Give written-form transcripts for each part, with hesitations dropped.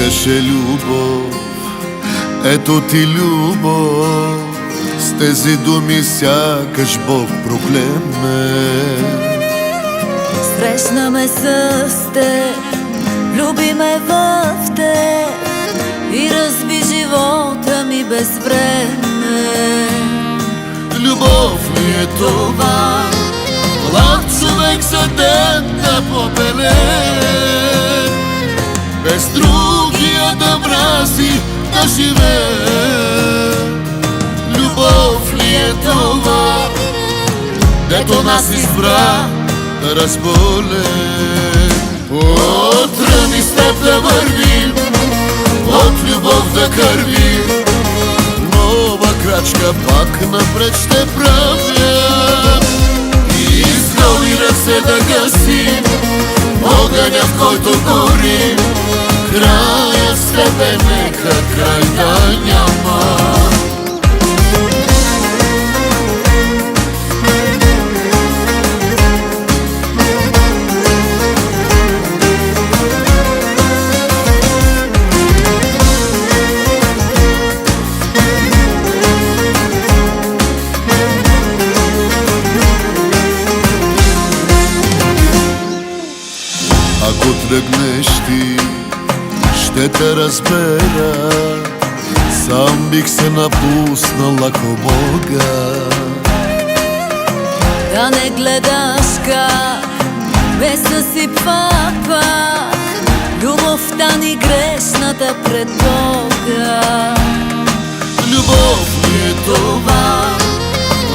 Викаше любов, ето ти любов. С тези думи сякаш Бог проклеме. Срещна ме с теб, люби ме в теб и разби живота ми без време. Любов ли е това? Млад човек за ден да попеле, без другия да мрази, да живее. Любов ли е това, дето нас избра да разболе? Отстрани с теб да вървим, от любов да кървим, нова крачка пак напред ще правя. И с голи ръце да гасим огъня, в който горим. Края с тебе нека край да няма. Ако тръгнеш ти, ще те разбера. Сам бих се напуснал, ако мога. Да не гледаш как ме съсипва пак любовта ни грешната пред Бога. Любов ли е това?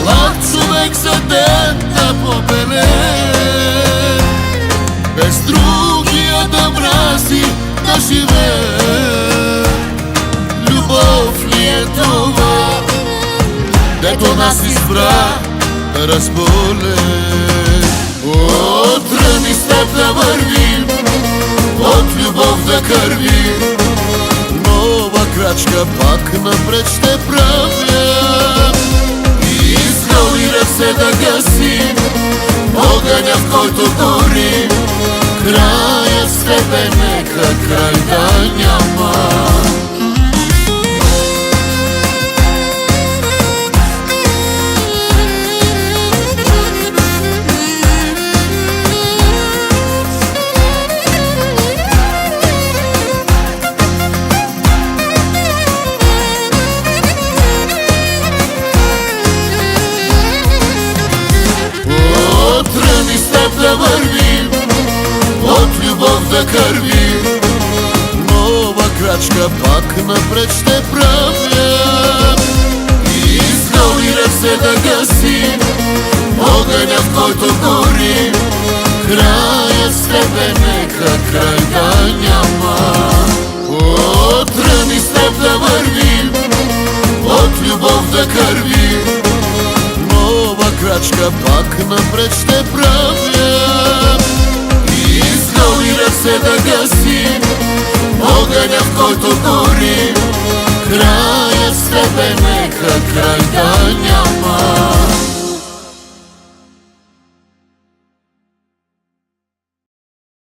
Млад човек за ден да попеле, без другия да мрази, да живее. Любов ли е това, дето нас избра да разболе? Отстрани с теб да вървим, от любов да кървим, нова крачка пак напред ще правя. И с голи ръце да гасим огъня, в който горим. Края с тебе нека край да няма. Отстрани с теб да вървим, от любов да кървим, нова крачка пак напред ще правя. И с голи ръце да гасим огъня, в който горим. Края с тебе нека край да няма. Отстрани с теб да вървим, от любов да кървим, нова крачка пак напред ще правя. И с голи ръце да гасим огъня, в който горим. Края с тебе нека край да няма.